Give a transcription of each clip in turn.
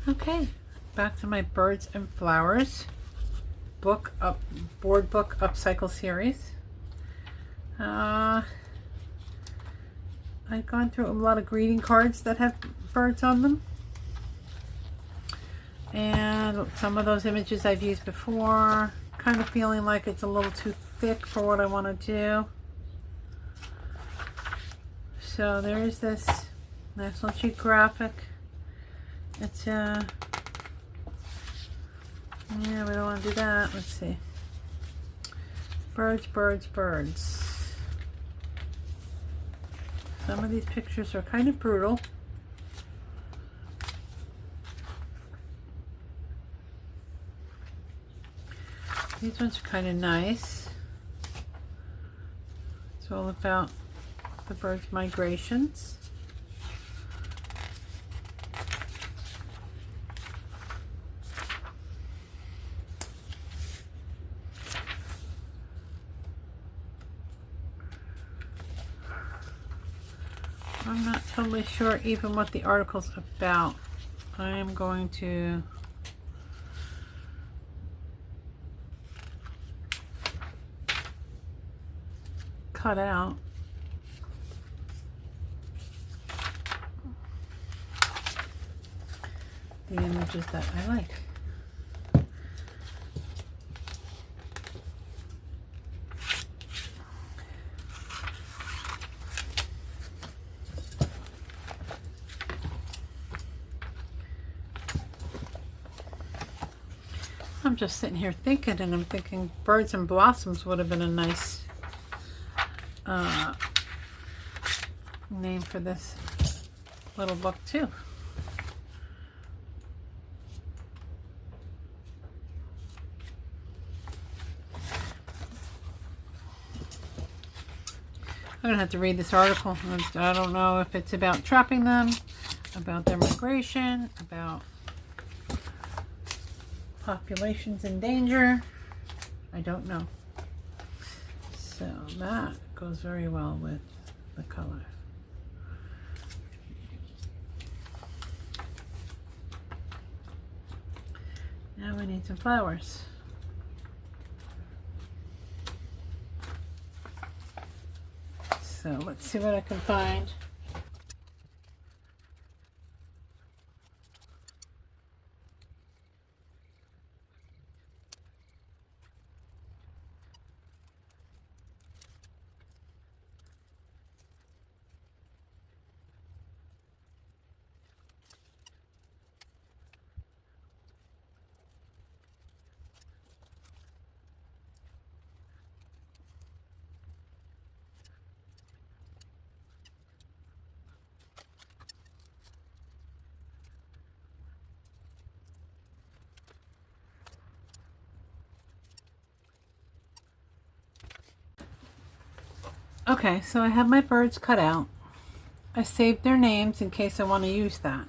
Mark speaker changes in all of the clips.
Speaker 1: Okay, back to my birds and flowers board book upcycle series. I've gone through a lot of greeting cards that have birds on them, and some of those images I've used before, kind of feeling like it's a little too thick for what I want to do. So there's this National Geographic. It's yeah, we don't want to do that. Let's see. Birds, birds, birds. Some of these pictures are kind of brutal. These ones are kind of nice. It's all about the birds' migrations. I'm not totally sure even what the article's about. I am going to cut out the images that I like. I'm just sitting here thinking, and I'm thinking Birds and Blossoms would have been a nice name for this little book too. I'm gonna have to read this article. I don't know if it's about trapping them, about their migration, about populations in danger. I don't know. So that goes very well with the color. Now we need some flowers. So let's see what I can find. Okay, so I have my birds cut out. I saved their names in case I want to use that.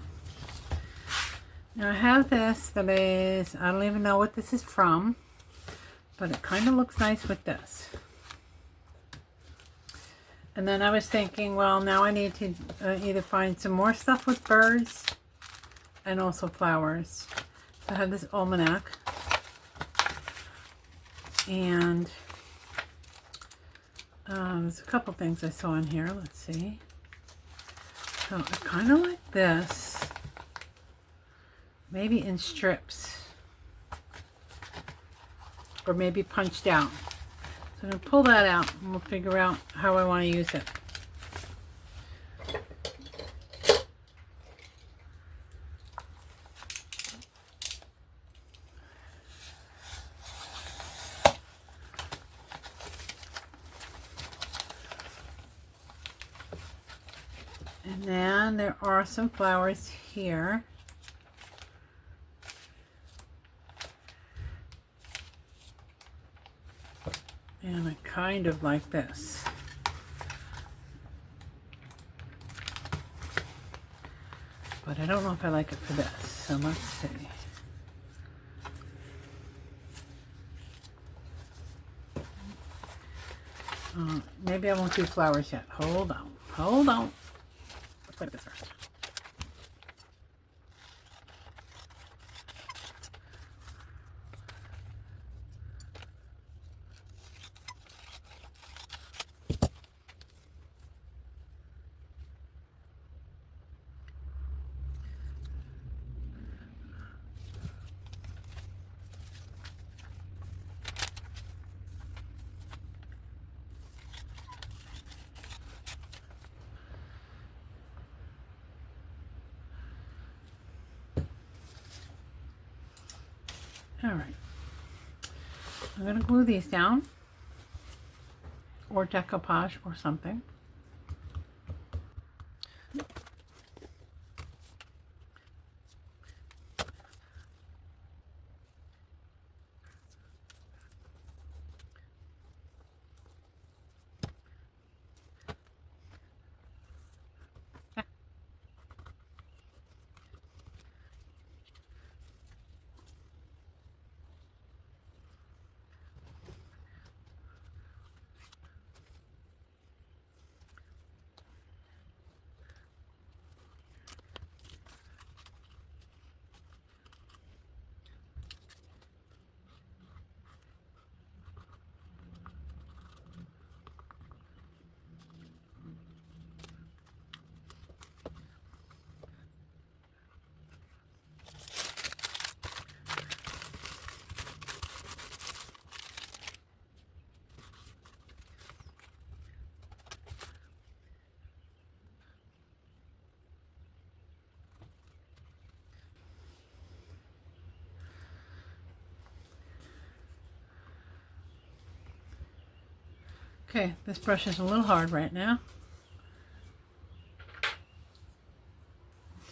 Speaker 1: Now I have this that is, I don't even know what this is from, but it kind of looks nice with this. And then I was thinking, well, now I need to either find some more stuff with birds and also flowers. So I have this almanac, and there's a couple things I saw in here. Let's see. So I kind of like this, maybe in strips, or maybe punched out. So I'm going to pull that out and we'll figure out how I want to use it. And then there are some flowers here. And I kind of like this. But I don't know if I like it for this. So let's see. Maybe I won't do flowers yet. Hold on. Hold on. Let's look at this first. All right. I'm going to glue these down, or decoupage or something. Okay, this brush is a little hard right now.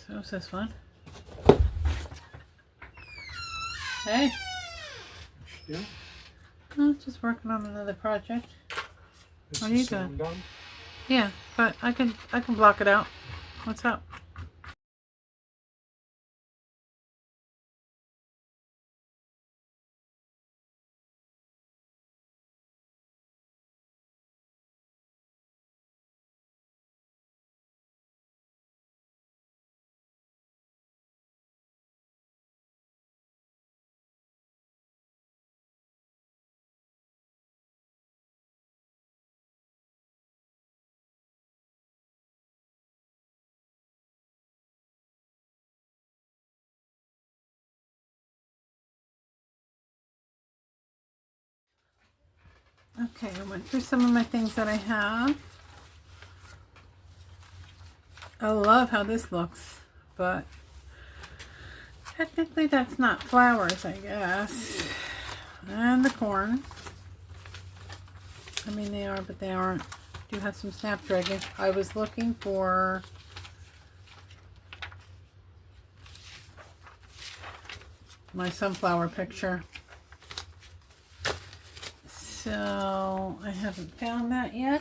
Speaker 1: So is this one. Hey.
Speaker 2: Yeah.
Speaker 1: Oh, just working on another project. What are you doing?
Speaker 2: Done?
Speaker 1: Yeah, but I can block it out. What's up? Okay, I went through some of my things that I have. I love how this looks, but technically that's not flowers, I guess. And the corn. I mean, they are, but they aren't. Do have some snapdragon. I was looking for my sunflower picture. So I haven't found that yet.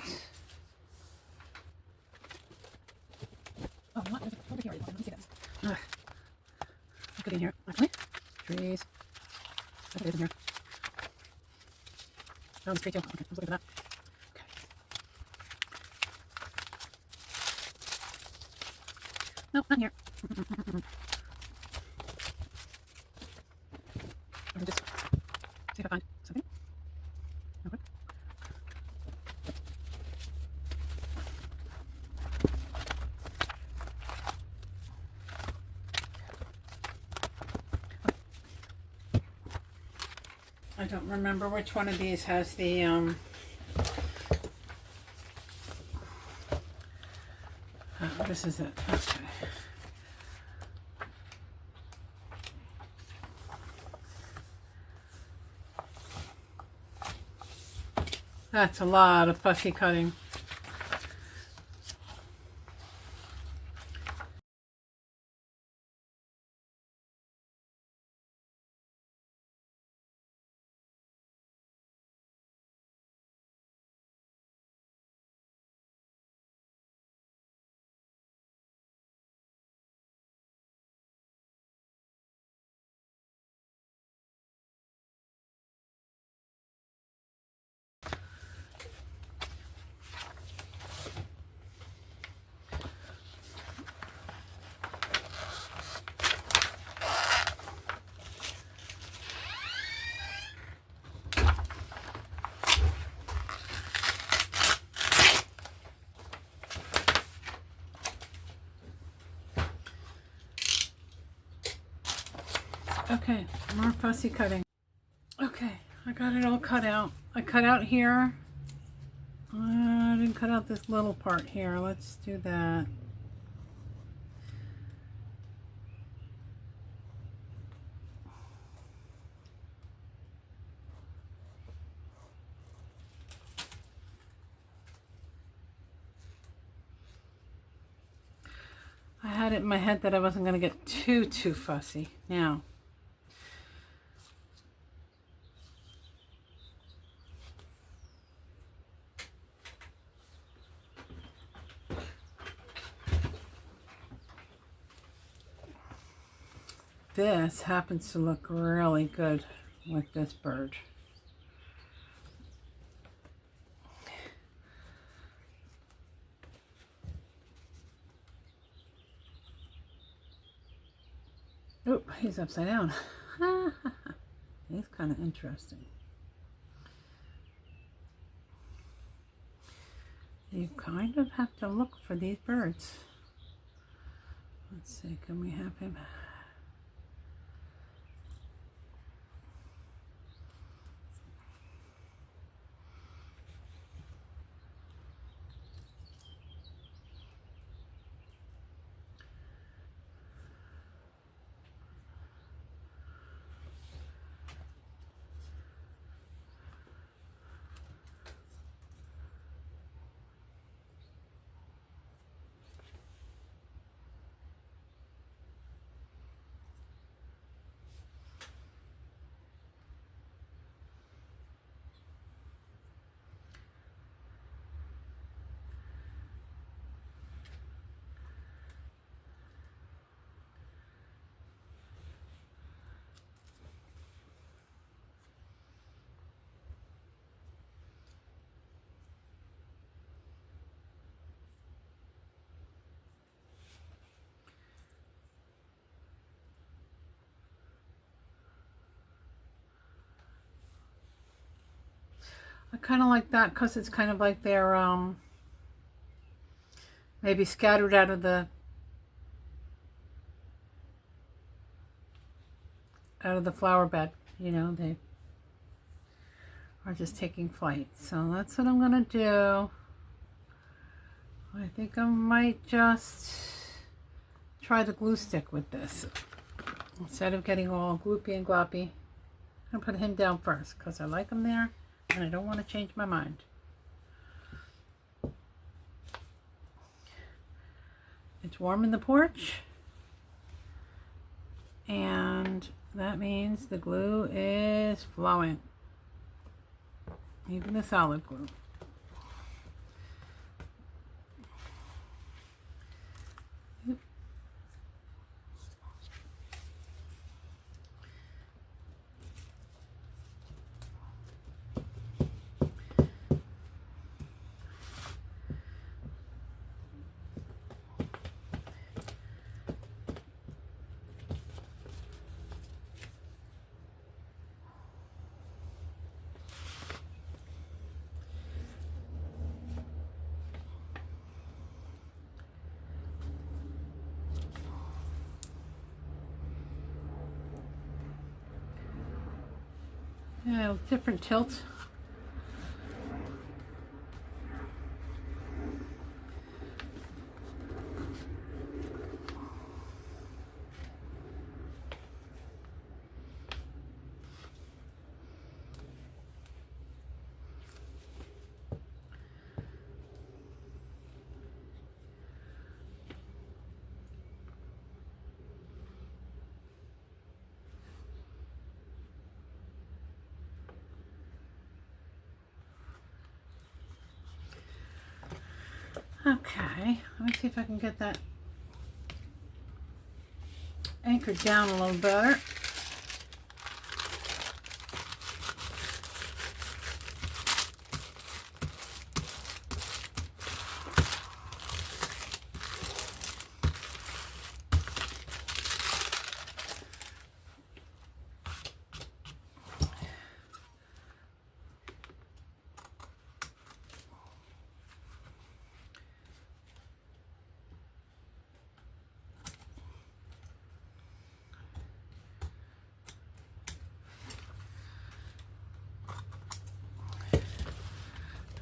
Speaker 1: Oh, what? There's a over here. Let me see this. Look in here. Actually, trees. Okay, in here. Oh, the tree too. Okay, let's look at that. Okay. No, not here. Let me just see if I find something. Okay. I don't remember which one of these has the oh, this is it. Okay. That's a lot of fussy cutting. Okay, more fussy cutting. Okay, I got it all cut out. I cut out here. I didn't cut out this little part here. Let's do that. I had it in my head that I wasn't going to get too fussy. Now, this happens to look really good with this bird. Oh, he's upside down. He's kind of interesting. You kind of have to look for these birds. Let's see, can we have him? I kind of like that because it's kind of like they're maybe scattered out of the flower bed. You know, they are just taking flight. So that's what I'm gonna do. I think I might just try the glue stick with this instead of getting all gloopy and gloppy. I'm gonna put him down first because I like him there. And I don't want to change my mind. It's warm in the porch. And that means the glue is flowing. Even the solid glue. Yeah, different tilt. Okay, let me see if I can get that anchored down a little better.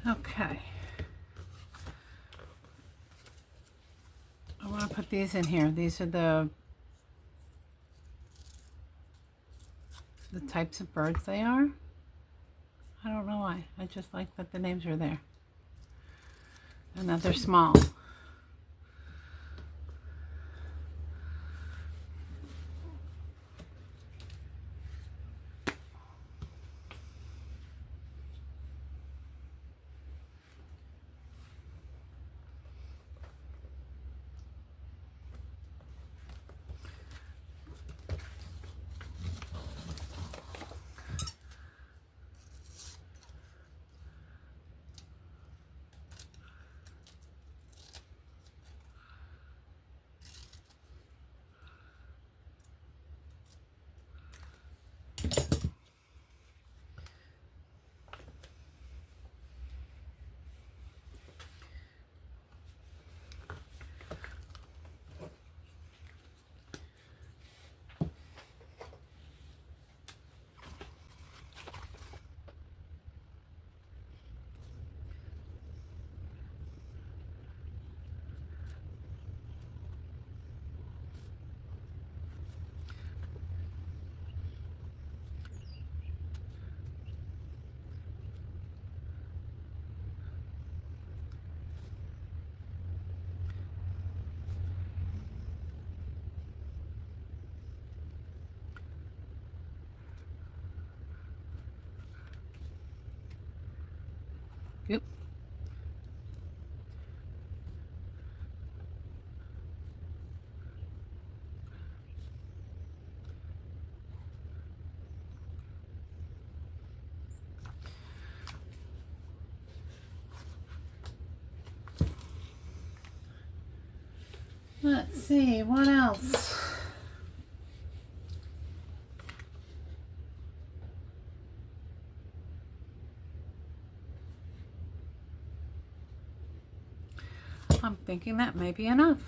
Speaker 1: Okay. I want to put these in here. These are the types of birds they are. I don't know why. I just like that the names are there. And that they're small. Yep. Let's see, what else? I'm thinking that may be enough.